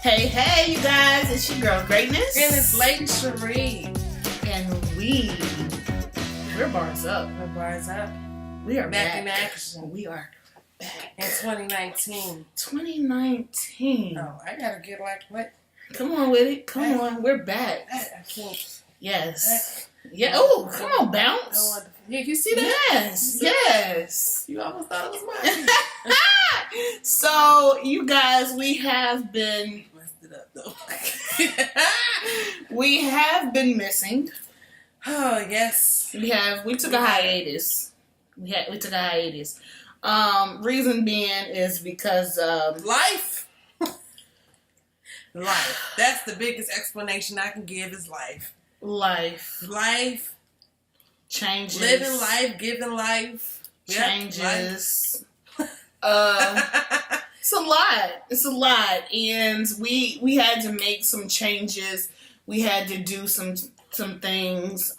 Hey, you guys, it's your girl Greatness. And it's Lady Cherie. And we're Barzup. We're Barzup. We are back in action. We are back. In 2019. 2019. Oh, I gotta get like, what? Come on with it. Come on. We're back. I can't. Yes. Yeah. Oh, come on, bounce. You see that? Yes. You almost thought it was mine. So, you guys, we have been... Messed it up, though. We have been missing. Oh, yes. We took a hiatus. We took a hiatus. Reason being is because life. Life. That's the biggest explanation I can give is life. Life. Changes. Living life, giving life. Changes. Yep, It's a lot. And we had to make some changes. We had to do some things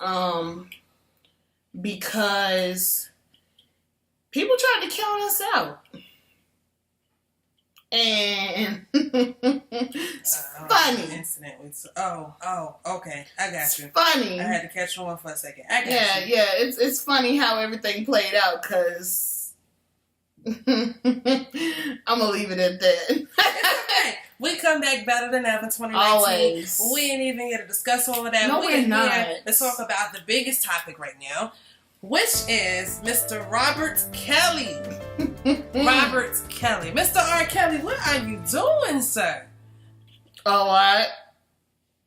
because people tried to count us out. And it's funny. Incident with okay, I got you. Funny. I had to catch on for a second. I got you. Yeah. It's funny how everything played out because I'm gonna leave it at that. It's okay. We come back better than ever. 2019. Always. We ain't even here to discuss all of that. No, we're not. Here to talk about the biggest topic right now, which is Mr. Robert Kelly. Robert Kelly. Mr. R. Kelly, what are you doing, sir? A lot.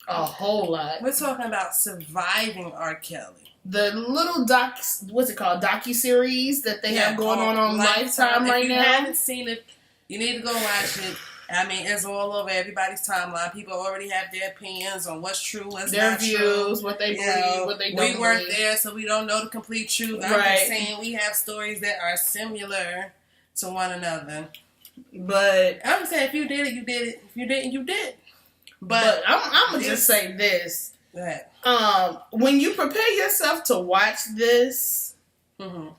A whole lot. We're talking about surviving R. Kelly. The little docu-series that they have going on Lifetime right now. If you haven't seen it, you need to go watch it. I mean, it's all over everybody's timeline. People already have their opinions on what's true, what's their not views, true. what they believe, what they don't believe. We weren't there, so we don't know the complete truth. I'm just saying we have stories that are similar to one another. But I'm saying if you did it, you did it. If you didn't, you did. But I'm going to just say this. Go ahead. When you prepare yourself to watch this, have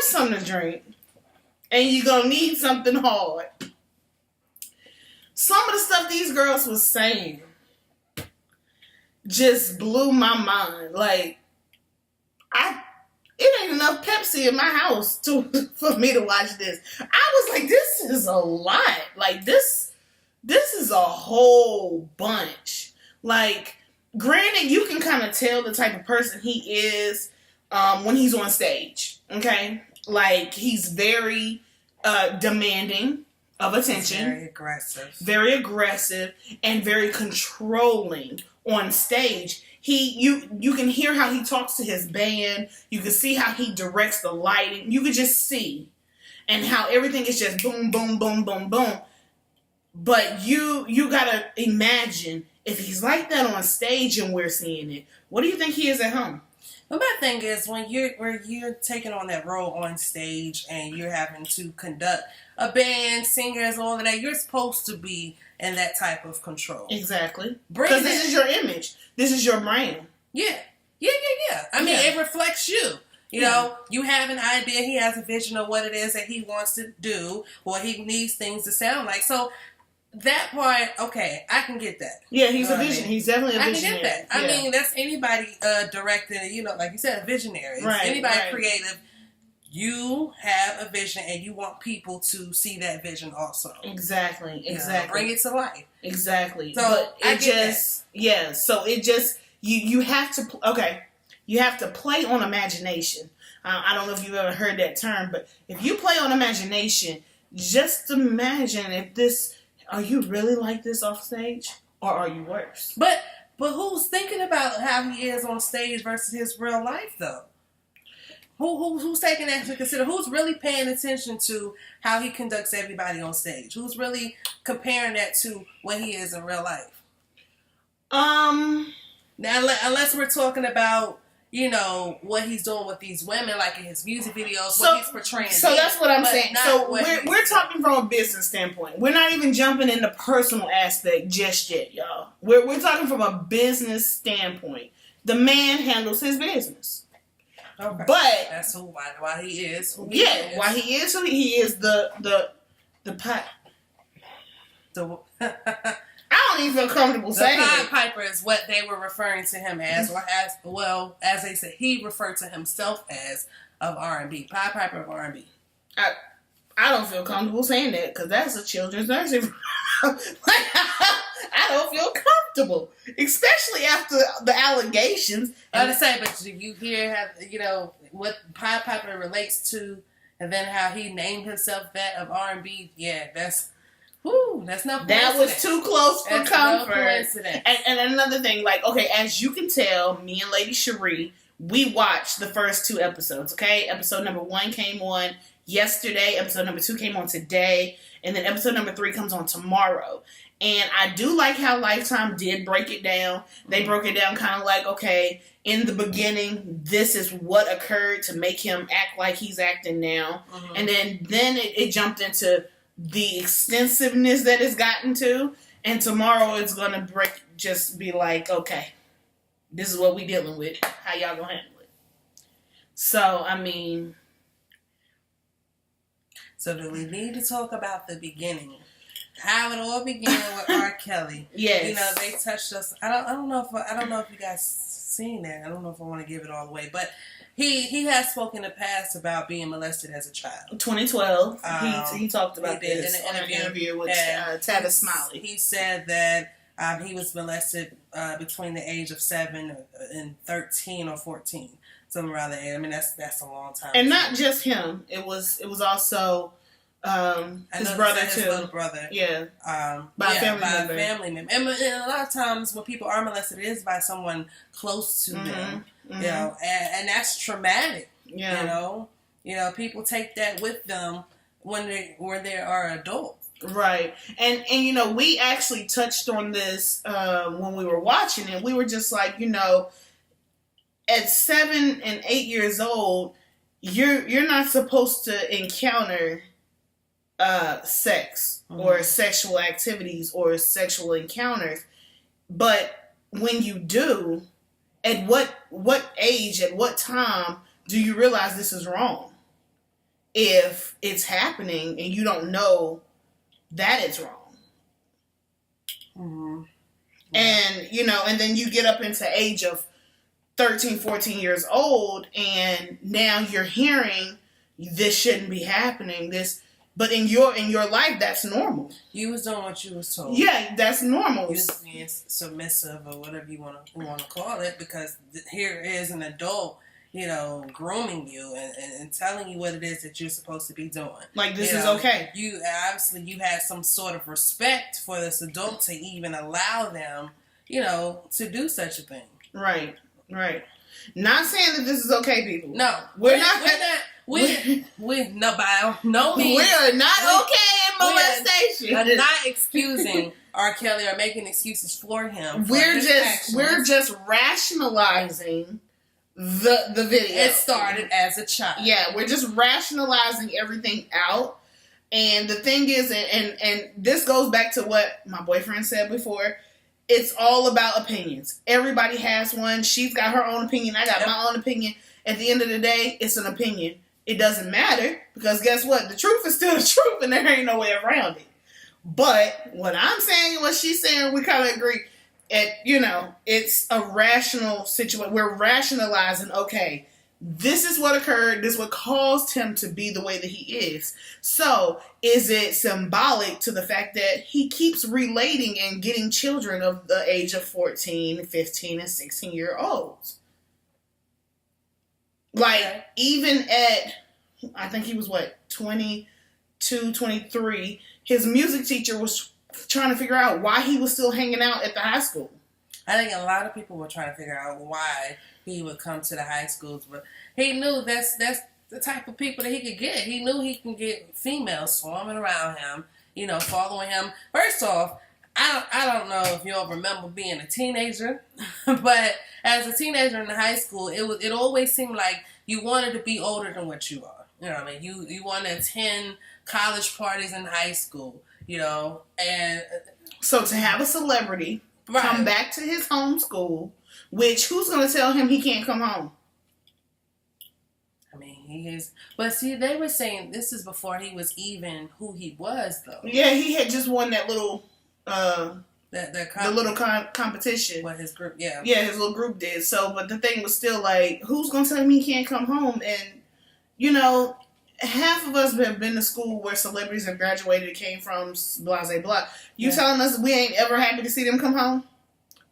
something to drink. And you're going to need something hard. Some of the stuff these girls was saying just blew my mind. Like, it ain't enough Pepsi in my house for me to watch this. I was like, this is a lot. Like, this is a whole bunch. Like, granted, you can kind of tell the type of person he is when he's on stage. Okay? Like, he's very demanding of attention. Very aggressive and very controlling on stage. You can hear how he talks to his band. You can see how he directs the lighting. You could just see. And how everything is just boom, boom, boom, boom, boom. But you gotta imagine if he's like that on stage and we're seeing it, what do you think he is at home? Well, my thing is when you're taking on that role on stage and you're having to conduct a band, singers, all of that, you're supposed to be in that type of control. Exactly. Because this is your image. This is your brand. Yeah. I mean, it reflects you. You know, you have an idea. He has a vision of what it is that he wants to do, what he needs things to sound like. So that part, okay, I can get that. Yeah, he's a visionary. He's definitely a visionary. I can get that. I mean, that's anybody directing, like you said, a visionary. Right, anybody creative. You have a vision and you want people to see that vision also. Exactly. Bring it to life. Exactly. So but so it just, you have to, you have to play on imagination. I don't know if you've ever heard that term, but if you play on imagination, just imagine are you really like this off stage or are you worse? But who's thinking about how he is on stage versus his real life though? Who's taking that into consider? Who's really paying attention to how he conducts everybody on stage? Who's really comparing that to what he is in real life? Now, unless we're talking about, what he's doing with these women, like in his music videos, what he's portraying. So that's what I'm saying. So we're talking from a business standpoint. We're not even jumping in the personal aspect just yet, y'all. We're talking from a business standpoint. The man handles his business. Okay. But that's why he is who he is. Why he is who he is the I don't even feel comfortable saying The Pied it. Piper is what they were referring to him as, or as they said, he referred to himself as of R&B. Pied Piper of R&B. I don't feel comfortable saying that because that's a children's nursing. I don't feel comfortable, especially after the allegations. I was say, but do you hear how what Pied Piper relates to, and then how he named himself that of R&B? Yeah, that's no coincidence. That was too close for comfort. No coincidence. And another thing, like, okay, as you can tell, me and Lady Cherie, we watched the first 2 episodes. Okay, episode number 1 came on yesterday. Episode number 2 came on today, and then episode number 3 comes on tomorrow. And I do like how Lifetime did break it down. They broke it down kind of like, okay, in the beginning, this is what occurred to make him act like he's acting now. Mm-hmm. And then it jumped into the extensiveness that it's gotten to. And tomorrow it's going to just be like, okay, this is what we dealing with. How y'all going to handle it? So, I mean... So do we need to talk about the beginning? How it all began with R. Kelly. Yes. They touched us. I don't know if you guys seen that. I don't know if I want to give it all away, but he has spoken in the past about being molested as a child. 2012. He talked about this in an interview with Tavis Smiley. He said that he was molested between the age of 7 and 13 or 14. Something around that age. I mean, that's a long time. And not just him. It was also his brother too. His little brother. Yeah. By a family member. And a lot of times when people are molested, it is by someone close to them. Mm-hmm. And that's traumatic. Yeah. People take that with them when they are adults. Right. And we actually touched on this when we were watching it. We were just like, at 7 and 8 years old, you're not supposed to encounter sex or sexual activities or sexual encounters. But when you do, at what age, at what time do you realize this is wrong? If it's happening and you don't know that it's wrong. Mm-hmm. And, and then you get up into age of 13, 14 years old, and now you're hearing this shouldn't be happening. But in your life, that's normal. You was doing what you was told. Yeah, that's normal. You was being submissive or whatever you want to call it, because here is an adult, grooming you and telling you what it is that you're supposed to be doing. Like, this is okay. You had some sort of respect for this adult to even allow them, to do such a thing. Right. Right. Not saying that this is okay, people. No. We're not by no means. We are not okay in molestation. We're not excusing R. Kelly or making excuses for him. We're just rationalizing the video. It started as a child. Yeah, we're just rationalizing everything out. And the thing is, and this goes back to what my boyfriend said before, it's all about opinions. Everybody has one. She's got her own opinion. I got my own opinion. At the end of the day, it's an opinion. It doesn't matter because guess what? The truth is still the truth and there ain't no way around it. But what I'm saying and what she's saying, we kind of agree. It's a rational situation. We're rationalizing, okay, this is what occurred. This is what caused him to be the way that he is. So, is it symbolic to the fact that he keeps relating and getting children of the age of 14, 15, and 16-year-olds? Like, even at, I think he was, 22, 23, his music teacher was trying to figure out why he was still hanging out at the high school. I think a lot of people were trying to figure out why he would come to the high schools, but he knew that's the type of people that he could get. He knew he can get females swarming around him, following him. First off, I don't know if you all remember being a teenager, but as a teenager in high school, it always seemed like you wanted to be older than what you are. You know what I mean? You want to attend college parties in high school, and so to have a celebrity come back to his home school, which who's going to tell him he can't come home? I mean, he is. But see, they were saying this is before he was even who he was, though. Yeah, he had just won that little the little competition. What his group, yeah. Yeah, his little group did. So, but the thing was still like, who's going to tell me he can't come home? And, you know, half of us have been to school where celebrities have graduated and came from blah, blah, blah. You telling us we ain't ever happy to see them come home?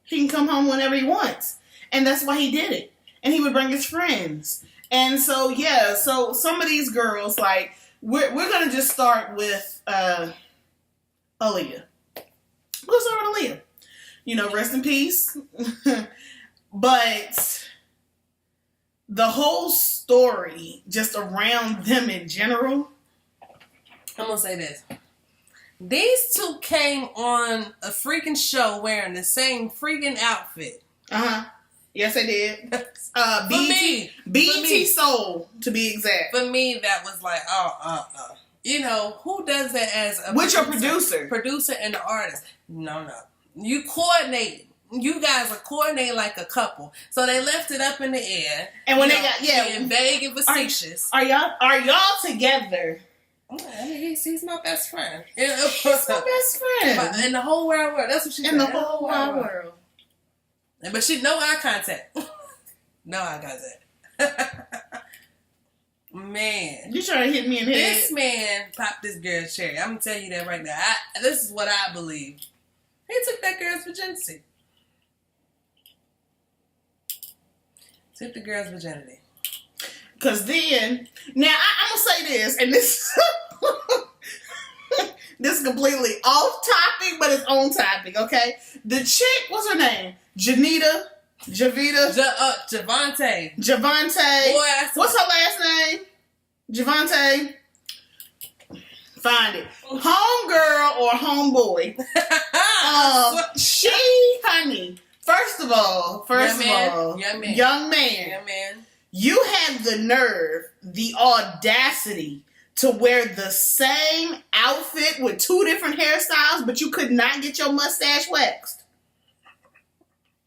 He can come home whenever he wants. And that's why he did it. And he would bring his friends. And so, yeah, so some of these girls, like, we're going to just start with Aaliyah. We'll start with Aaliyah. You know, rest in peace. But the whole story just around them in general. I'm going to say this. These two came on a freaking show wearing the same freaking outfit. Uh-huh. Yes, they did. BET Soul, to be exact. For me, that was like, You know, who does that as a With your producer? Producer and the artist. No. You coordinate. You guys are coordinating like a couple. So they left it up in the air. And when they got, being vague and facetious. Are y'all together? I mean, he's my best friend. He's my best friend. In the whole wide world. That's what she said. In the whole wide world. But she, no eye contact. No eye contact. Man. You trying to hit me in the head? This man popped this girl's cherry. I'm going to tell you that right now. This is what I believe. He took that girl's virginity. Took the girl's virginity. Because then, now I'm going to say this, and this this is completely off topic, but it's on topic, okay? The chick, what's her name? Javita? Javante. Boy, what's her last name? Javante. Find it. Homegirl or homeboy. Honey. First of all, young man. You had the nerve, the audacity to wear the same outfit with two different hairstyles, but you could not get your mustache waxed.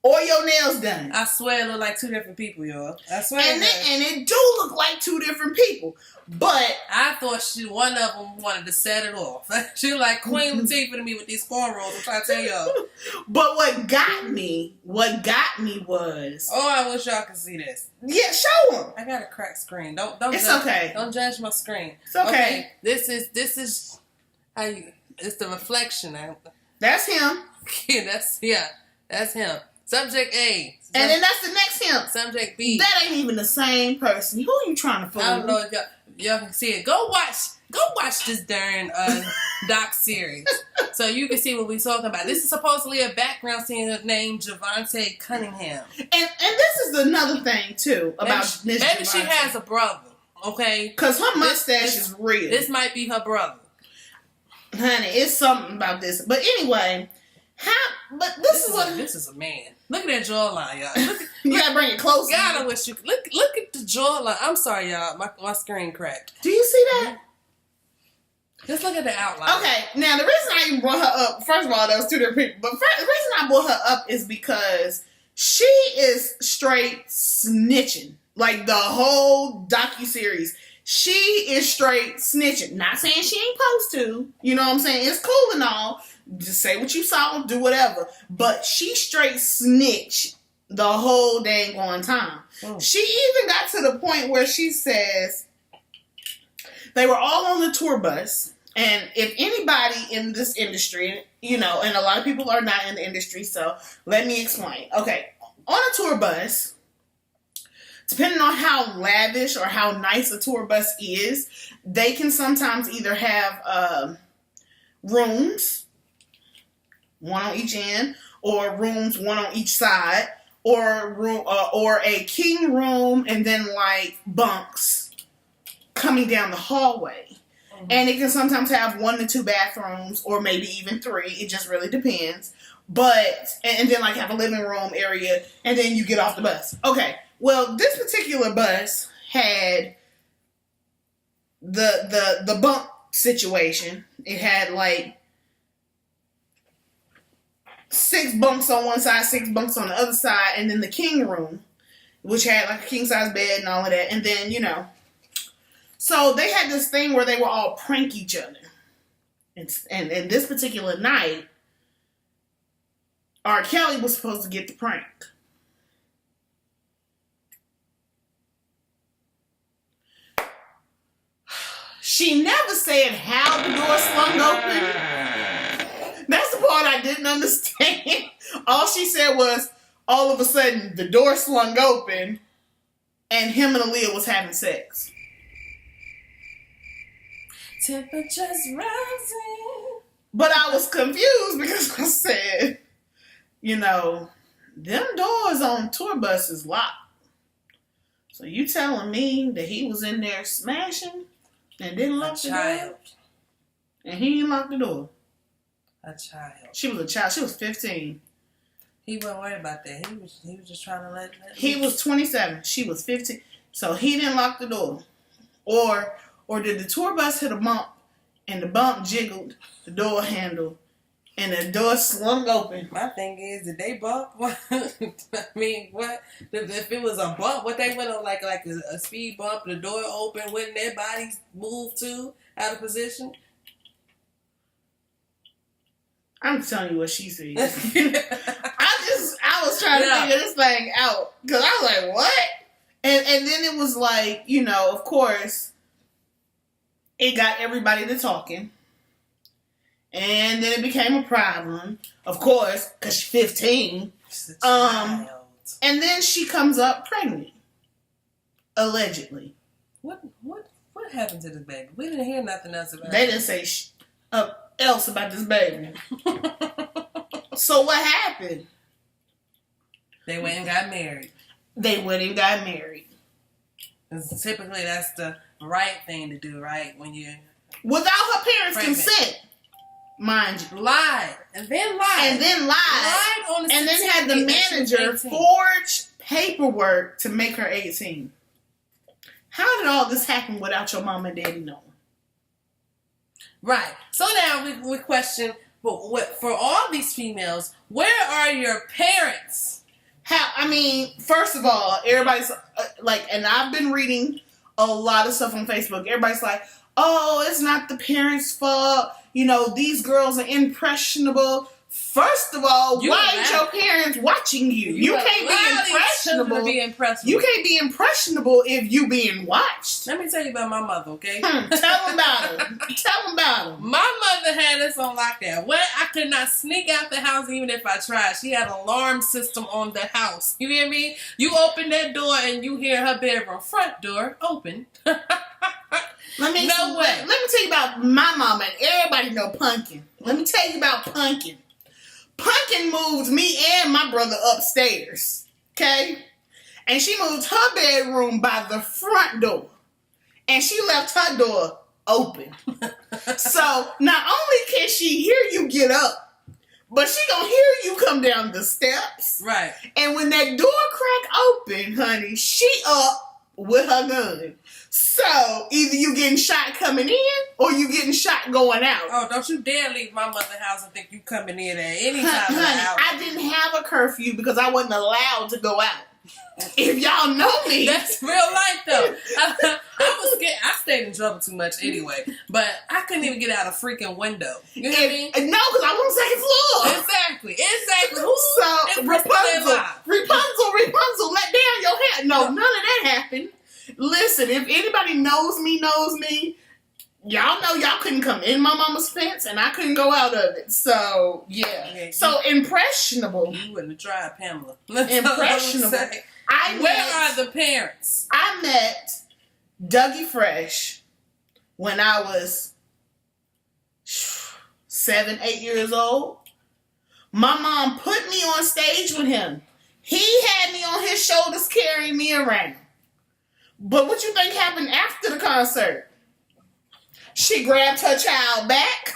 Or your nails done. I swear it look like two different people, y'all. I swear and it do look like two different people. But I thought one of them wanted to set it off. She like Queen Latifah to me with these cornrows. I'm trying to tell y'all. But what got me was. Oh, I wish y'all could see this. Yeah, show them. I got a cracked screen. Don't. It's judge, okay. Don't judge my screen. It's okay. This is how you. It's the reflection. That's him. That's him. Subject A. And then that's the next him. Subject B. That ain't even the same person. Who are you trying to fool? I don't know if y'all can see it. Go watch this darn doc series so you can see what we're talking about. This is supposedly a background singer named Javante Cunningham. And this is another thing too about Miss Maybe Javante. she has a brother, okay? Because her mustache is real. This might be her brother. Honey, it's something about this. But anyway, this is a man. Look at that jawline, y'all. You gotta bring it closer. God, I wish you could. Look at the jawline. I'm sorry, y'all. My screen cracked. Do you see that? Just look at the outline. Okay, now the reason I even brought her up, first of all, that was two different people. But the reason I brought her up is because she is straight snitching. Like the whole docuseries. She is straight snitching. Not saying she ain't supposed to. You know what I'm saying? It's cool and all. Just say what you saw, do whatever. But she straight snitched the whole dang on time. Oh. She even got to the point where she says they were all on the tour bus. And if anybody in this industry, you know, and a lot of people are not in the industry, so let me explain. Okay, on a tour bus, depending on how lavish or how nice a tour bus is, they can sometimes either have rooms, one on each end, or rooms one on each side, or a king room and then like bunks coming down the hallway. Mm-hmm. And it can sometimes have 1 to 2 bathrooms, or maybe even 3. It just really depends. But and then like have a living room area, and then you get off the bus. Okay. Well, this particular bus had the bunk situation. It had like 6 bunks on one side, 6 bunks on the other side, and then the king room, which had like a king size bed and all of that. And then, you know, so they had this thing where they would all prank each other. And this particular night, R. Kelly was supposed to get the prank. She never said how the door swung open. That's the part I didn't understand. All she said was, all of a sudden, the door swung open, and him and Aaliyah was having sex. Temperatures rising. But I was confused because I said, you know, them doors on tour buses locked. So you telling me that he was in there smashing and didn't lock the door? And he didn't lock the door. A child. She was a child. She was 15. He wasn't worried about that. He was just trying to let He was 27. She was 15. So he didn't lock the door. Or did the tour bus hit a bump and the bump jiggled the door handle and the door swung open? My thing is, did they bump? I mean, what? If it was a bump, what they went on like a speed bump, the door open, wouldn't their bodies move too out of position? I'm telling you what she said. I was trying to figure this thing out. Because I was like, what? And then it was like, you know, of course, it got everybody to talking. And then it became a problem. Of course, because she's 15. And then she comes up pregnant. Allegedly. What happened to this baby? We didn't hear nothing else about it. They didn't say else about this baby. So what happened? They went and got married. Typically, that's the right thing to do, right? When you without her parents' pregnant. Consent, mind you. Lied. And then lied on the and then had the manager forge paperwork to make her 18. How did all this happen without your mom and daddy knowing? Right. So now we question, but for all these females, where are your parents? First of all, everybody's and I've been reading a lot of stuff on Facebook. Everybody's like, oh, it's not the parents' fault. You know, these girls are impressionable. First of all, why ain't your parents watching you? You can't be impressionable. You can't be impressionable if you being watched. Let me tell you about my mother, okay? Tell them about her. My mother had us on lockdown. I could not sneak out the house even if I tried. She had an alarm system on the house. You hear me? You open that door and you hear her bedroom front door open. Let me tell you about my mama, and everybody know Pumpkin. Let me tell you about Pumpkin. Pumpkin moved me and my brother upstairs, okay? And she moved her bedroom by the front door. And she left her door open. So, not only can she hear you get up, but she gonna hear you come down the steps. Right. And when that door crack open, honey, she up with her gun. So, either you getting shot coming in, or you getting shot going out. Oh, don't you dare leave my mother's house and think you coming in at any time of the honey, hour. I didn't have a curfew because I wasn't allowed to go out. If y'all know me. That's real life, though. I was scared. I stayed in trouble too much anyway. But I couldn't even get out a freaking window. You know what I mean? No, because I was on the second floor. Exactly. So, Rapunzel, let down your hair. No, none of that happened. Listen, if anybody knows me, y'all know y'all couldn't come in my mama's fence and I couldn't go out of it. So, yeah. So, impressionable. You wouldn't have tried Pamela. Impressionable. Where are the parents? I met Dougie Fresh when I was 7, 8 years old. My mom put me on stage with him. He had me on his shoulders carrying me around. But what you think happened after the concert? She grabbed her child back.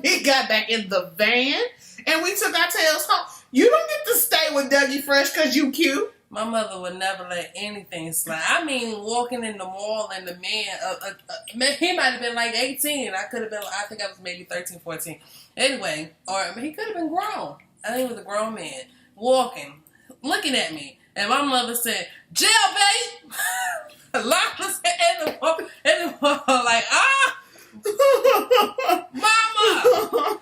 We got back in the van. And we took our tails home. You don't get to stay with Dougie Fresh because you cute. My mother would never let anything slide. I mean, walking in the mall and the man, he might have been like 18. I think I was maybe 13, 14. Anyway, or he could have been grown. I think he was a grown man. Walking, looking at me. And my mother said, jailbait! Locked us in the wall, like, mama!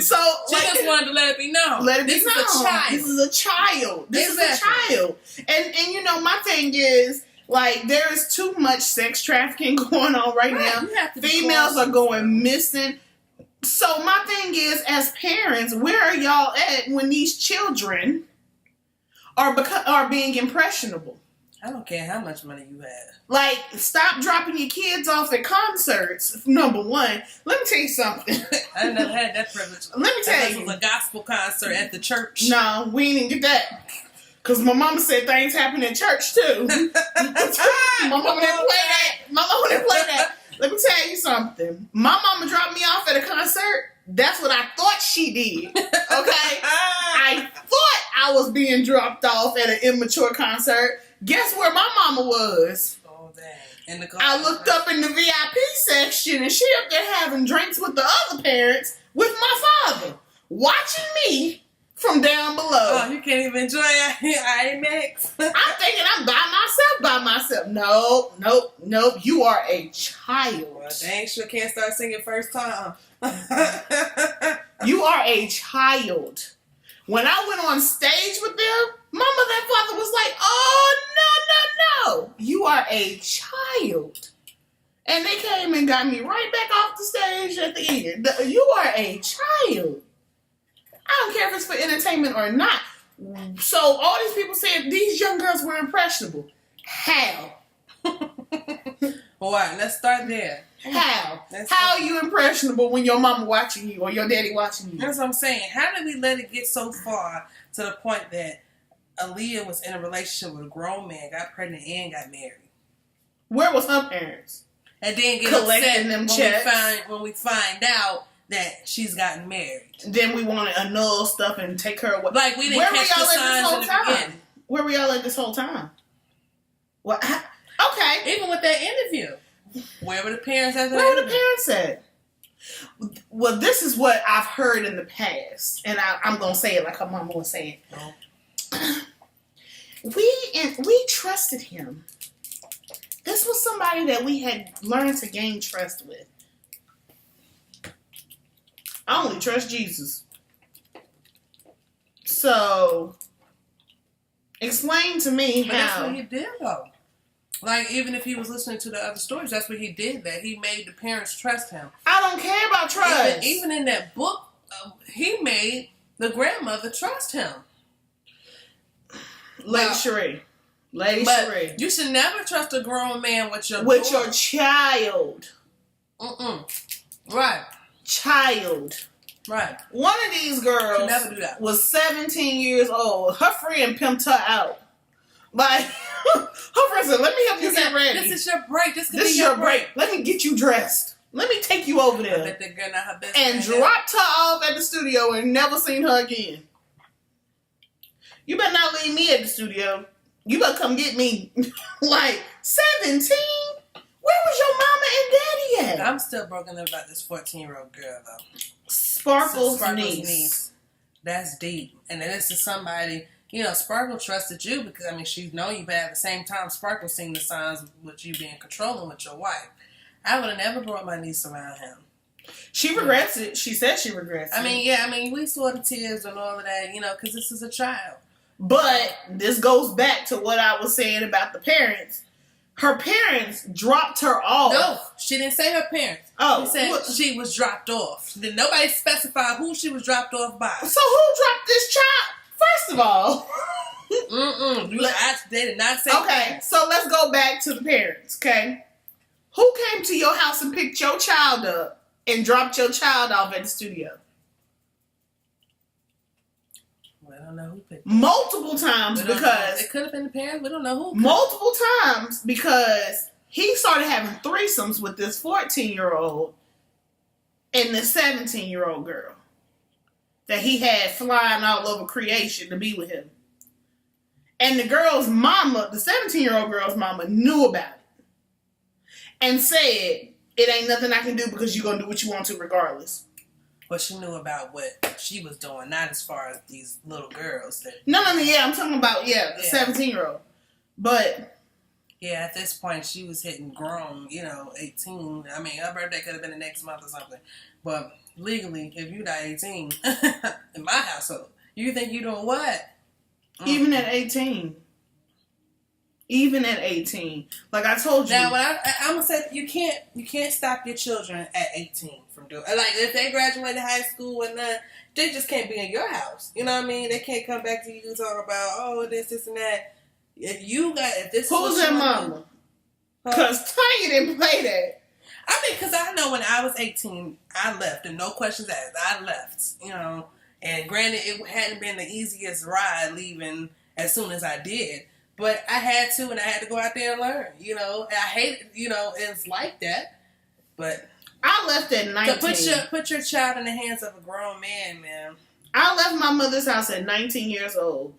So, like, just wanted to let it be known. Let it be This known. is a child. This is a child. This Exactly. is a child. And you know, my thing is, like, there is too much sex trafficking going on right now. You have to be Females are cautious. going missing. So my thing is, as parents, where are y'all at when these children are being impressionable? I don't care how much money you have. Like, stop dropping your kids off at concerts, number one. Let me tell you something. I never had that privilege. Let me tell This you. was a gospel concert at the church. No, we didn't get that. Because my mama said things happen in church, too. My mama didn't play that. My mama didn't play that. Let me tell you something. My mama dropped me off at a concert. That's what I thought she did. Okay? I thought I was being dropped off at an immature concert. Guess where my mama was? Oh, dang. I looked up in the VIP section and she up there having drinks with the other parents with my father. Watching me from down below. Oh, you can't even enjoy IMAX. I'm thinking I'm by myself. Nope. You are a child. Well, dang sure can't start singing first time. You are a child. When I went on stage with them, my mother and father was like, oh, no. You are a child. And they came and got me right back off the stage at the end. You are a child. I don't care if it's for entertainment or not. So all these people said these young girls were impressionable. How? All right, let's start there. How? How are you impressionable when your mama watching you or your daddy watching you? That's what I'm saying. How did we let it get so far to the point that Aaliyah was in a relationship with a grown man, got pregnant, and got married? Where was her parents? And then get Collecting upset them when checks. when we find out that she's gotten married. Then we want to annul stuff and take her away. Like, we didn't Where catch were the y'all at signs this whole in the time? beginning. Where were y'all at this whole time? Well, okay. Even with that interview. Where were the parents at that Where were the interview? parents at? Well, this is what I've heard in the past, and I'm gonna say it like her mama was saying. Oh. We trusted him. This was somebody that we had learned to gain trust with. I only trust Jesus. So, explain to me But that's how. what he did, though. Like, even if he was listening to the other stories, that's what he did. That he made the parents trust him. I don't care about trust. Even in that book, he made the grandmother trust him. Lady Well, Sheree. Lady But Sheree. you should never trust a grown man with your With daughter. your child. Right. Child. Right. One of these girls Should never do that. was 17 years old. Her friend pimped her out. Like, her friend said, let me help you get ready. This is your break. This could This be is your break. Let me get you dressed. Let me take you over I there. bet that girl not her best And friend. dropped her off at the studio and never seen her again. You better not leave me at the studio. You better come get me. Like, 17? Where was your mama and daddy at? I'm still broken up about this 14-year-old girl, though. Sparkle's niece. That's deep. And this is somebody, Sparkle trusted you because, she's known you, but at the same time, Sparkle seen the signs with you being controlling with your wife. I would have never brought my niece around him. She regrets it. She said she regrets it. We saw the tears and all of that, because this is a child. But this goes back to what I was saying about the parents. Her parents dropped her off. No, she didn't say her parents. Oh, She said she was dropped off. Nobody specified who she was dropped off by. So who dropped this child? First of all. They did not say Okay, parents. so let's go back to the parents, okay? Who came to your house and picked your child up and dropped your child off at the studio? Well, I don't know who picked. Multiple times because... It could have been the parents. We don't know who. Multiple times because he started having threesomes with this 14-year-old and this 17-year-old girl that he had flying all over creation to be with him. And the girl's mama, the 17-year-old girl's mama, knew about it and said, it ain't nothing I can do because you're going to do what you want to regardless. But she knew about what she was doing, not as far as these little girls. No, yeah, I'm talking about, the 17-year-old. But Yeah, at this point, she was hitting grown, 18. I mean, her birthday could have been the next month or something. But legally, if you're not 18, in my household, you think you doing what? Even at 18. Even at 18. Like I told you. Now, what I'm going to say, you can't stop your children at 18 from doing, like, if they graduate high school and they just can't be in your house. You know what I mean? They can't come back to you and talk about, oh, this, and that. If this who's their mama? Because Tanya didn't play that. I mean, because I know when I was 18, I left, and no questions asked. I left, And granted, it hadn't been the easiest ride leaving as soon as I did, but I had to, and I had to go out there and learn. I hate it. It's like that. But I left at 19. So put your child in the hands of a grown man. I left my mother's house at 19 years old.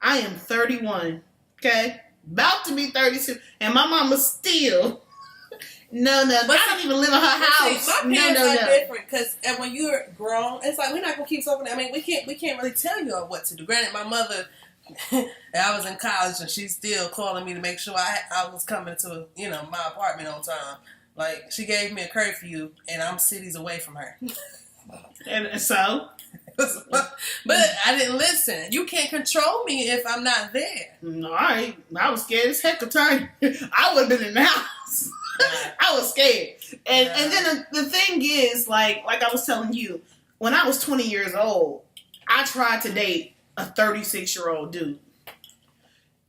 I am 31. Okay, about to be 32, and my mama still. No, but I don't even live in her house. See, my parents are different because when you're grown, it's like we're not gonna keep talking. I mean, we can't really tell you what to do. Granted, my mother, I was in college, and she's still calling me to make sure I was coming to my apartment on time. Like she gave me a curfew, and I'm cities away from her. And so. But I didn't listen. You can't control me if I'm not there. All right. I was scared as heck of time. I would have been in the house. I was scared. And then the thing is, like I was telling you, when I was 20 years old, I tried to date a 36-year-old dude.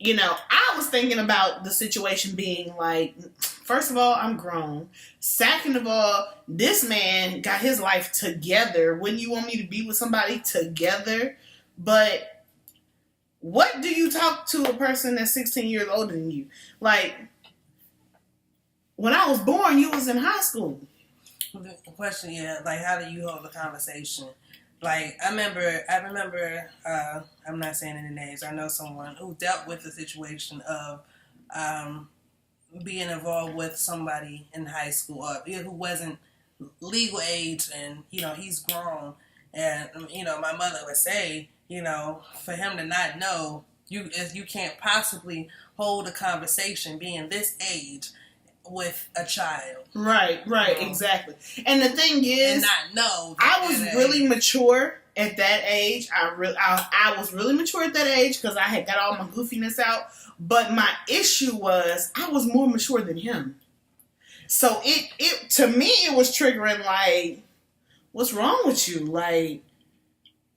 I was thinking about the situation being like, first of all, I'm grown. Second of all, this man got his life together. Wouldn't you want me to be with somebody together? But what do you talk to a person that's 16 years older than you? Like, when I was born, you was in high school. The question, like, how do you hold a conversation? Like, I remember, I'm not saying any names, I know someone who dealt with the situation of being involved with somebody in high school or who wasn't legal age and, he's grown. And, my mother would say, for him to not know, you can't possibly hold a conversation being this age with a child. Right, exactly. And the thing is, and not know. I was really mature at that age. I was really mature at that age because I had got all my goofiness out. But my issue was I was more mature than him. So it to me it was triggering like, what's wrong with you? Like,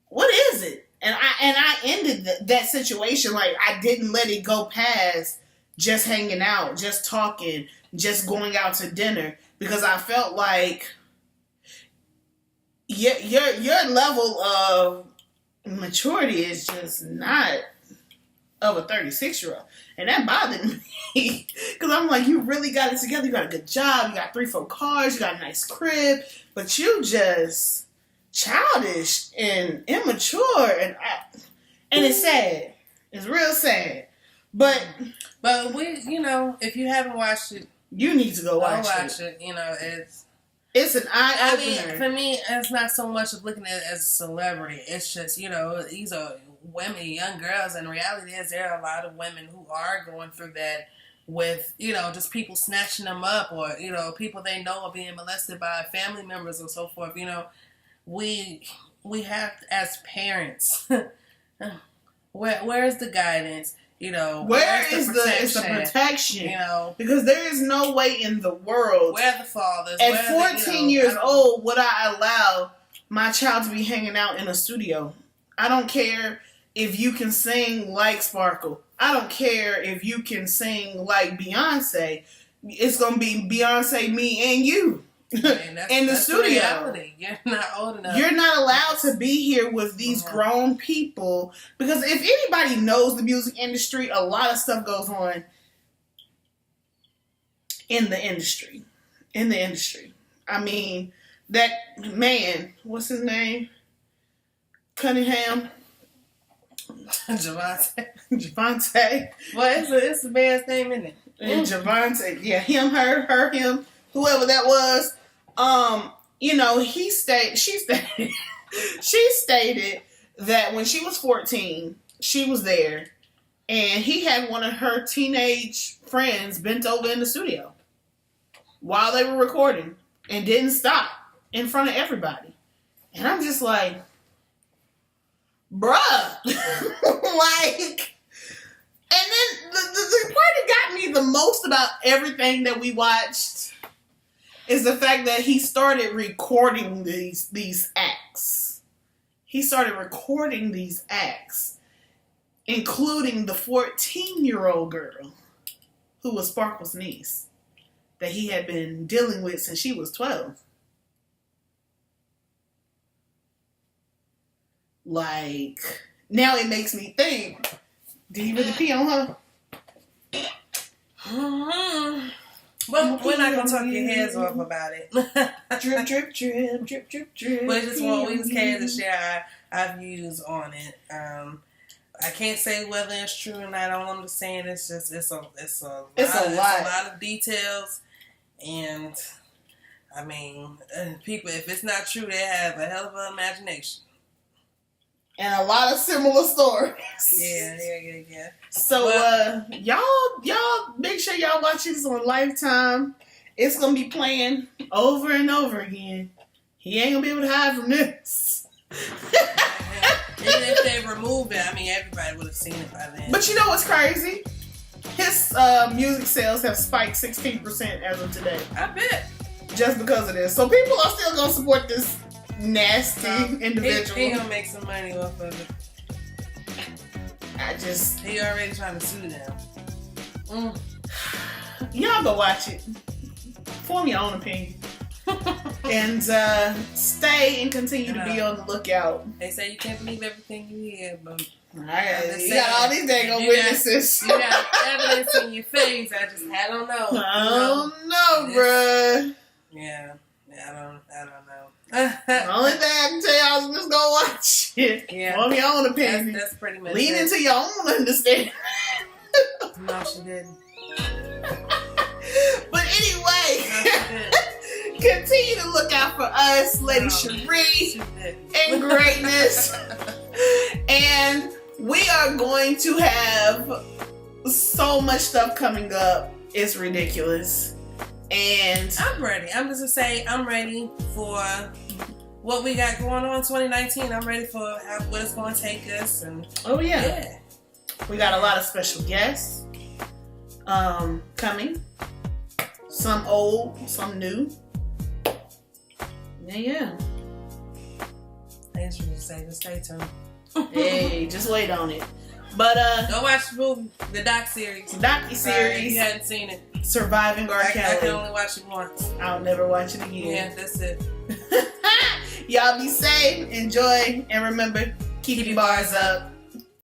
what is it? And I ended that situation. Like, I didn't let it go past just hanging out, just talking, just going out to dinner, because I felt like your level of maturity is just not of a 36-year-old. And that bothered me. Because I'm like, you really got it together. You got a good job. You got 3-4 cars. You got a nice crib. But you just childish and immature. And it's sad. It's real sad. But we, if you haven't watched it, you need to go watch it. It's an eye opener. I mean, for me, it's not so much of looking at it as a celebrity. It's just, these are women, young girls, and the reality is there are a lot of women who are going through that with, just people snatching them up or, people they know are being molested by family members and so forth. We have, as parents, where's the guidance? Where is the protection? Because there is no way in the world. Where the fathers? At 14 years old, would I allow my child to be hanging out in a studio? I don't care if you can sing like Sparkle. I don't care if you can sing like Beyonce. It's gonna be Beyonce, me, and you. In the studio. Reality. You're not old enough. You're not allowed to be here with these grown people, because if anybody knows the music industry, a lot of stuff goes on in the industry. I mean, that man, what's his name? Cunningham? Javante. Well, it's the man's name, isn't it? And Javante. Yeah, him, her, him. Whoever that was, she stated that when she was 14, she was there And he had one of her teenage friends bent over in the studio while they were recording and didn't stop in front of everybody. And I'm just like, bruh. Like, and then the part that got me the most about everything that we watched is the fact that he started recording these acts. He started recording these acts, including the 14-year-old girl who was Sparkle's niece that he had been dealing with since she was 12. Like, now it makes me think, did he really pee on her? Mm-hmm. Well, we're not gonna talk your heads off about it. Drip, drip, drip, drip, drip, drip. But just want we just came to share our views on it. I can't say whether it's true or not. All I'm just saying it's a lot of details, and I mean, people, if it's not true, they have a hell of an imagination. And a lot of similar stories. Yeah. So, y'all make sure y'all watch this on Lifetime. It's gonna be playing over and over again. He ain't gonna be able to hide from this. Even if they remove it, I mean, everybody would have seen it by then. But you know what's crazy? His music sales have spiked 16% as of today. I bet. Just because of this. So people are still gonna support this nasty individual. He gonna make some money off of it. He already trying to sue them. Y'all go watch it. Form your own opinion. And stay and continue to be on the lookout. They say you can't believe everything you hear, but you got all these daggone witnesses. You got evidence in your face. I don't know. I don't know, bruh. Yeah, I don't know. The only thing I can tell y'all is just go watch it. Yeah. Form your own opinion. That's pretty much Lean it. into your own understanding. No, she didn't. But anyway, continue to look out for us, Lady Cherie, and greatness. And we are going to have so much stuff coming up. It's ridiculous. And I'm ready. I'm just gonna say I'm ready for what we got going on in 2019. I'm ready for what it's going to take us. And we got a lot of special guests coming. Some old, some new. Yeah. Thanks for just saying. Just stay tuned. Hey, just wait on it. But go watch the movie, the docu-series. Docu-series. If you hadn't seen it. Surviving R. Kelly. I can only watch it once. I'll never watch it again. Yeah, that's it. Y'all be safe, enjoy, and remember, keep your bars up.